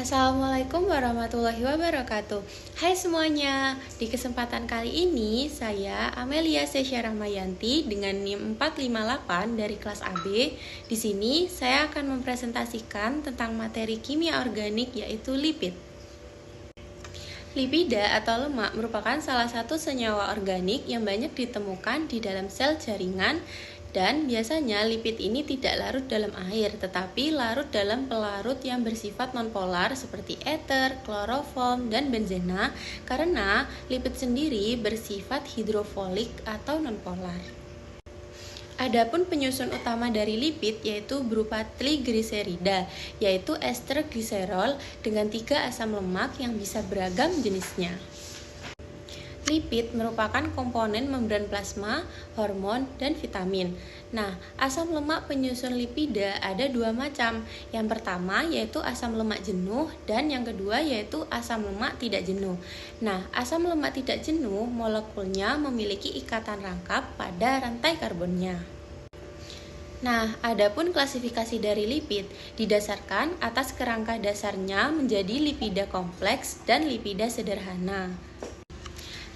Assalamualaikum warahmatullahi wabarakatuh. Hai semuanya, di kesempatan kali ini saya Amelia Sesya Rahmayanti dengan NIM 458 dari kelas AB. Di sini saya akan mempresentasikan tentang materi kimia organik yaitu lipid. Lipida atau lemak merupakan salah satu senyawa organik yang banyak ditemukan di dalam sel jaringan dan biasanya lipid ini tidak larut dalam air tetapi larut dalam pelarut yang bersifat nonpolar seperti ether, kloroform, dan benzena karena lipid sendiri bersifat hidrofolik atau nonpolar. Adapun penyusun utama dari lipid yaitu berupa trigliserida, yaitu ester gliserol dengan 3 asam lemak yang bisa beragam jenisnya. Lipid merupakan komponen membran plasma, hormon, dan vitamin. Nah, asam lemak penyusun lipida ada 2 macam. Yang pertama yaitu asam lemak jenuh dan yang kedua yaitu asam lemak tidak jenuh. Nah, asam lemak tidak jenuh molekulnya memiliki ikatan rangkap pada rantai karbonnya. Nah, adapun klasifikasi dari lipid didasarkan atas kerangka dasarnya menjadi lipida kompleks dan lipida sederhana.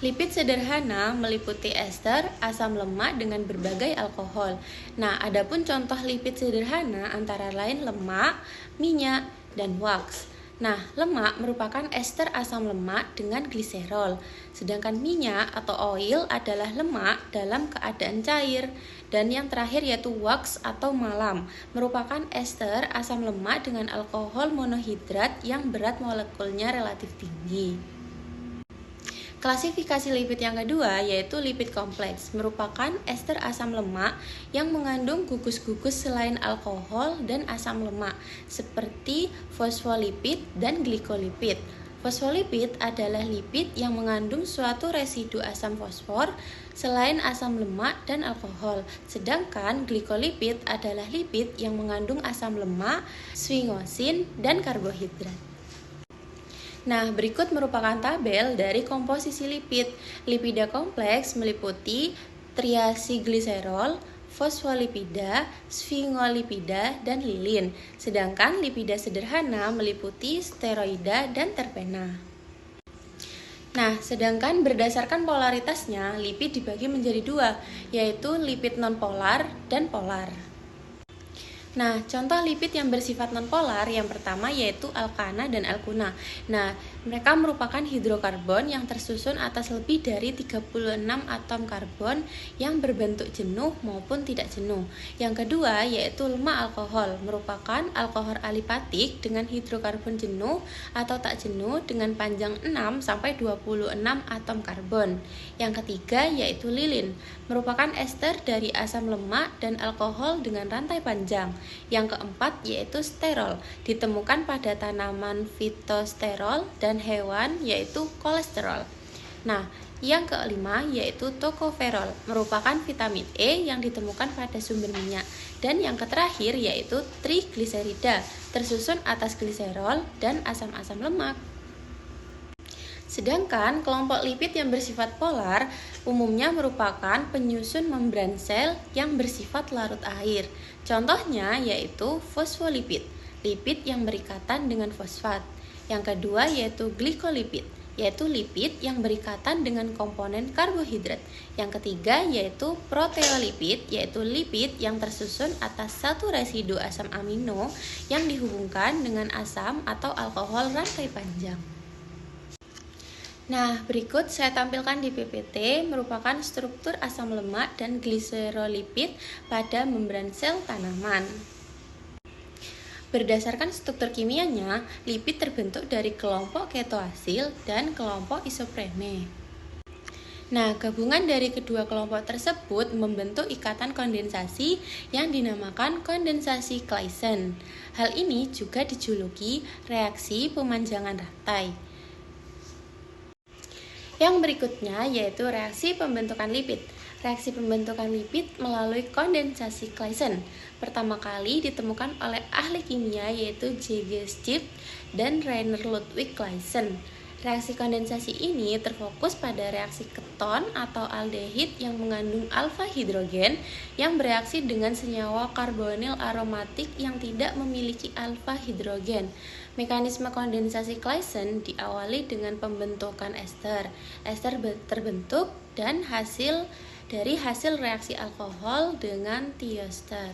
Lipid sederhana meliputi ester, asam lemak dengan berbagai alkohol. Nah, adapun contoh lipid sederhana antara lain lemak, minyak, dan waks. Nah, lemak merupakan ester asam lemak dengan gliserol, sedangkan minyak atau oil adalah lemak dalam keadaan cair. Dan yang terakhir yaitu waks atau malam, merupakan ester asam lemak dengan alkohol monohidrat yang berat molekulnya relatif tinggi. Klasifikasi lipid yang kedua yaitu lipid kompleks, merupakan ester asam lemak yang mengandung gugus-gugus selain alkohol dan asam lemak, seperti fosfolipid dan glikolipid. Fosfolipid adalah lipid yang mengandung suatu residu asam fosfor selain asam lemak dan alkohol, sedangkan glikolipid adalah lipid yang mengandung asam lemak, sfingosin, dan karbohidrat. Nah, berikut merupakan tabel dari komposisi lipid. Lipida kompleks meliputi triacylglycerol, fosfolipida, sfingolipida, dan lilin. Sedangkan lipida sederhana meliputi steroida dan terpena. Nah, sedangkan berdasarkan polaritasnya, lipid dibagi menjadi 2, yaitu lipid nonpolar dan polar. Nah, contoh lipid yang bersifat nonpolar yang pertama yaitu alkana dan alkuna. Nah, mereka merupakan hidrokarbon yang tersusun atas lebih dari 36 atom karbon yang berbentuk jenuh maupun tidak jenuh. Yang kedua yaitu lemak alkohol, merupakan alkohol alipatik dengan hidrokarbon jenuh atau tak jenuh dengan panjang 6 sampai 26 atom karbon. Yang ketiga yaitu lilin, merupakan ester dari asam lemak dan alkohol dengan rantai panjang. Yang keempat yaitu sterol, ditemukan pada tanaman fitosterol dan hewan yaitu kolesterol. Nah, yang kelima yaitu tokoferol, merupakan vitamin E yang ditemukan pada sumber minyak. Dan yang terakhir yaitu trigliserida, tersusun atas gliserol dan asam-asam lemak. Sedangkan kelompok lipid yang bersifat polar umumnya merupakan penyusun membran sel yang bersifat larut air. Contohnya yaitu fosfolipid, lipid yang berikatan dengan fosfat. Yang kedua yaitu glikolipid, yaitu lipid yang berikatan dengan komponen karbohidrat. Yang ketiga yaitu proteolipid, yaitu lipid yang tersusun atas satu residu asam amino yang dihubungkan dengan asam atau alkohol rantai panjang. Nah, berikut saya tampilkan di PPT merupakan struktur asam lemak dan gliserolipid pada membran sel tanaman. Berdasarkan struktur kimianya, lipid terbentuk dari kelompok ketoasil dan kelompok isoprene. Nah, gabungan dari kedua kelompok tersebut membentuk ikatan kondensasi yang dinamakan kondensasi Claisen. Hal ini juga dijuluki reaksi pemanjangan rantai. Yang berikutnya yaitu reaksi pembentukan lipid. Reaksi pembentukan lipid melalui kondensasi Claisen pertama kali ditemukan oleh ahli kimia yaitu J.G. Stipp dan Rainer Ludwig Claisen. Reaksi kondensasi ini terfokus pada reaksi keton atau aldehid yang mengandung alfa hidrogen yang bereaksi dengan senyawa karbonil aromatik yang tidak memiliki alfa hidrogen. Mekanisme kondensasi Claisen diawali dengan pembentukan ester. Ester terbentuk dan dari hasil reaksi alkohol dengan tioester.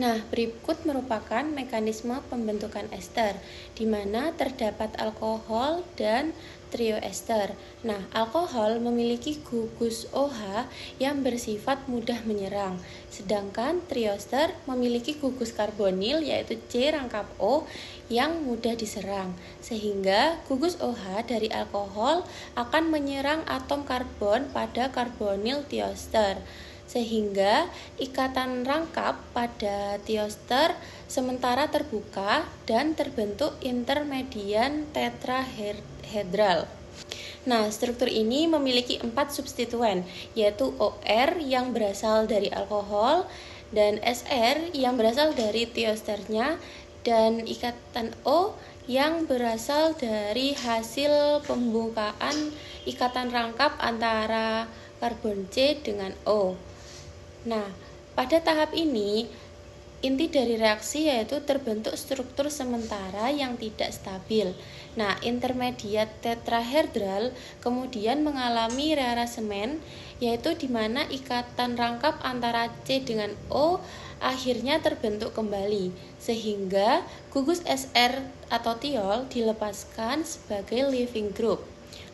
Nah, berikut merupakan mekanisme pembentukan ester, di mana terdapat alkohol dan trioester. Nah, alkohol memiliki gugus OH yang bersifat mudah menyerang, sedangkan trioester memiliki gugus karbonil yaitu C rangkap O yang mudah diserang, sehingga gugus OH dari alkohol akan menyerang atom karbon pada karbonil tioester, sehingga ikatan rangkap pada tioester sementara terbuka dan terbentuk intermedian tetrahedral. Nah, struktur ini memiliki 4 substituen, yaitu OR yang berasal dari alkohol dan SR yang berasal dari tioesternya dan ikatan O yang berasal dari hasil pembukaan ikatan rangkap antara karbon C dengan O. Nah, pada tahap ini, inti dari reaksi yaitu terbentuk struktur sementara yang tidak stabil. Nah, intermediat tetrahedral kemudian mengalami rearrangement, yaitu di mana ikatan rangkap antara C dengan O akhirnya terbentuk kembali, sehingga gugus SR atau tiol dilepaskan sebagai leaving group.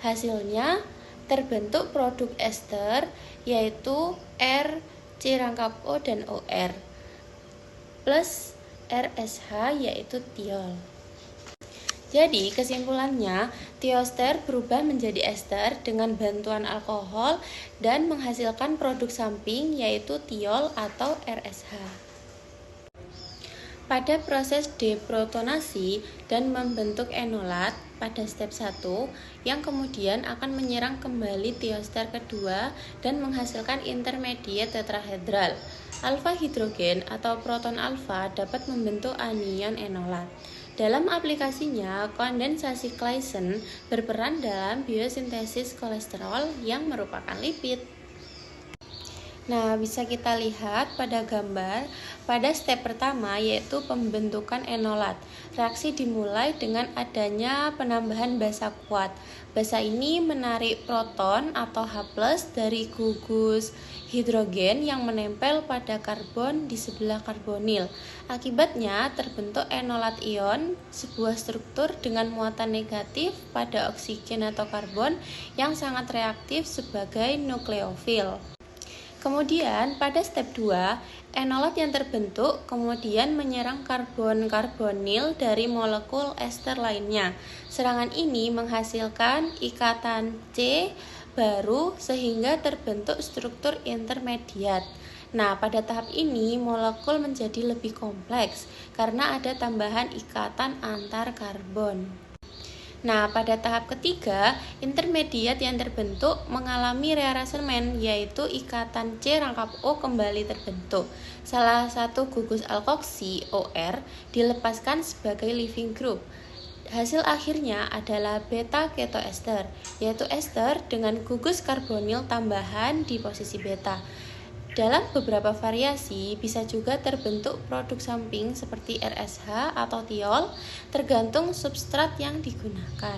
Hasilnya terbentuk produk ester, yaitu R C rangkap O dan OR plus RSH yaitu tiol. Jadi kesimpulannya, tioester berubah menjadi ester dengan bantuan alkohol dan menghasilkan produk samping yaitu tiol atau RSH. Pada proses deprotonasi dan membentuk enolat pada step 1 yang kemudian akan menyerang kembali tioester kedua dan menghasilkan intermediate tetrahedral. Alfa hidrogen atau proton alfa dapat membentuk anion enolat. Dalam aplikasinya, kondensasi Claisen berperan dalam biosintesis kolesterol yang merupakan lipid. Nah, bisa kita lihat pada gambar pada step pertama yaitu pembentukan enolat. Reaksi dimulai dengan adanya penambahan basa kuat. Basa ini menarik proton atau H+ dari gugus hidrogen yang menempel pada karbon di sebelah karbonil. Akibatnya terbentuk enolat ion, sebuah struktur dengan muatan negatif pada oksigen atau karbon yang sangat reaktif sebagai nukleofil. Kemudian pada step 2, enolat yang terbentuk kemudian menyerang karbon-karbonil dari molekul ester lainnya. Serangan ini menghasilkan ikatan C baru sehingga terbentuk struktur intermediat. Nah, pada tahap ini molekul menjadi lebih kompleks karena ada tambahan ikatan antar karbon. Nah, pada tahap ketiga, intermediat yang terbentuk mengalami rearrangement, yaitu ikatan C rangkap O kembali terbentuk. Salah satu gugus alkoksi OR dilepaskan sebagai leaving group. Hasil akhirnya adalah beta ketoester, yaitu ester dengan gugus karbonil tambahan di posisi beta. Dalam beberapa variasi bisa juga terbentuk produk samping seperti RSH atau tiol, tergantung substrat yang digunakan.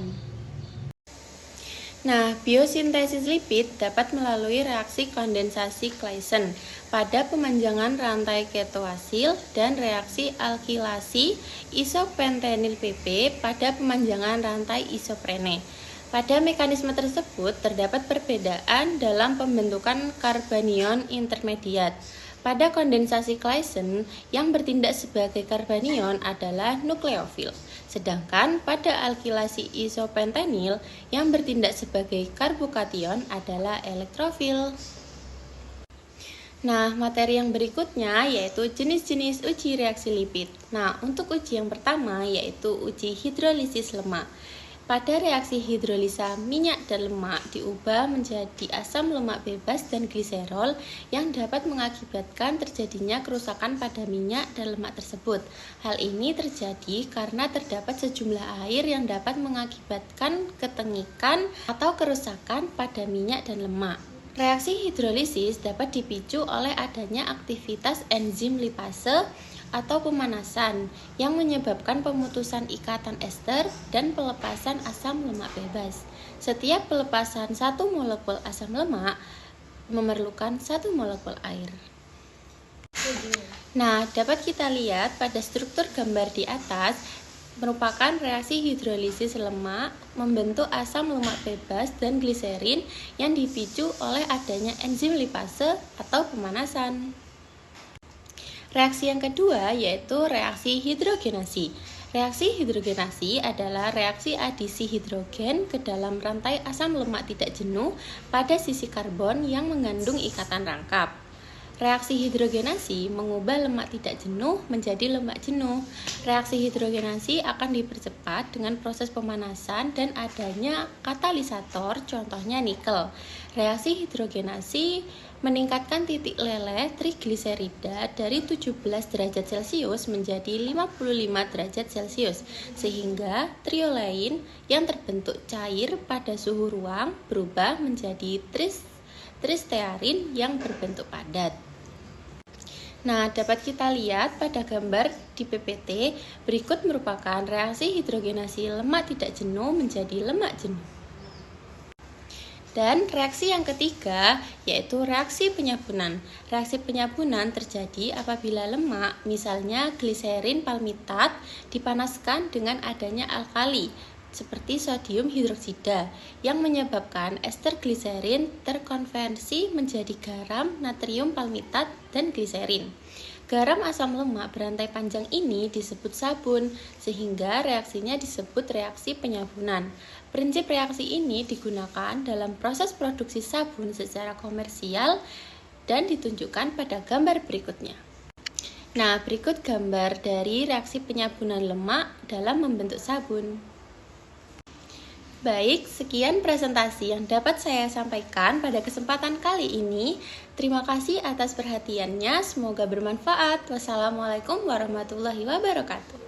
Nah, biosintesis lipid dapat melalui reaksi kondensasi Claisen pada pemanjangan rantai ketoasil dan reaksi alkilasi isopentenyl PP pada pemanjangan rantai isoprene. Pada mekanisme tersebut terdapat perbedaan dalam pembentukan karbanion intermediat. Pada kondensasi Claisen, yang bertindak sebagai karbanion adalah nukleofil, sedangkan pada alkilasi isopentenyl yang bertindak sebagai karbokation adalah elektrofil. Nah, materi yang berikutnya yaitu jenis-jenis uji reaksi lipid. Nah, untuk uji yang pertama yaitu uji hidrolisis lemak. Pada reaksi hidrolisa, minyak dan lemak diubah menjadi asam lemak bebas dan gliserol yang dapat mengakibatkan terjadinya kerusakan pada minyak dan lemak tersebut. Hal ini terjadi karena terdapat sejumlah air yang dapat mengakibatkan ketengikan atau kerusakan pada minyak dan lemak. Reaksi hidrolisis dapat dipicu oleh adanya aktivitas enzim lipase atau pemanasan yang menyebabkan pemutusan ikatan ester dan pelepasan asam lemak bebas. Setiap pelepasan satu molekul asam lemak memerlukan satu molekul air. Nah, dapat kita lihat pada struktur gambar di atas merupakan reaksi hidrolisis lemak membentuk asam lemak bebas dan gliserin yang dipicu oleh adanya enzim lipase atau pemanasan. Reaksi yang kedua yaitu reaksi hidrogenasi. Reaksi hidrogenasi adalah reaksi adisi hidrogen ke dalam rantai asam lemak tidak jenuh pada sisi karbon yang mengandung ikatan rangkap. Reaksi hidrogenasi mengubah lemak tidak jenuh menjadi lemak jenuh. Reaksi hidrogenasi akan dipercepat dengan proses pemanasan dan adanya katalisator, contohnya nikel. Reaksi hidrogenasi meningkatkan titik leleh trigliserida dari 17 derajat Celcius menjadi 55 derajat Celcius, sehingga triolein yang terbentuk cair pada suhu ruang berubah menjadi tristearin yang berbentuk padat. Nah, dapat kita lihat pada gambar di PPT berikut merupakan reaksi hidrogenasi lemak tidak jenuh menjadi lemak jenuh. Dan reaksi yang ketiga yaitu reaksi penyabunan. Reaksi penyabunan terjadi apabila lemak, misalnya gliserin palmitat, dipanaskan dengan adanya alkali seperti sodium hidroksida yang menyebabkan ester gliserin terkonversi menjadi garam, natrium palmitat, dan gliserin. Garam asam lemak berantai panjang ini disebut sabun, sehingga reaksinya disebut reaksi penyabunan. Prinsip reaksi ini digunakan dalam proses produksi sabun secara komersial dan ditunjukkan pada gambar berikutnya. Nah, berikut gambar dari reaksi penyabunan lemak dalam membentuk sabun. Baik, sekian presentasi yang dapat saya sampaikan pada kesempatan kali ini. Terima kasih atas perhatiannya, semoga bermanfaat. Wassalamualaikum warahmatullahi wabarakatuh.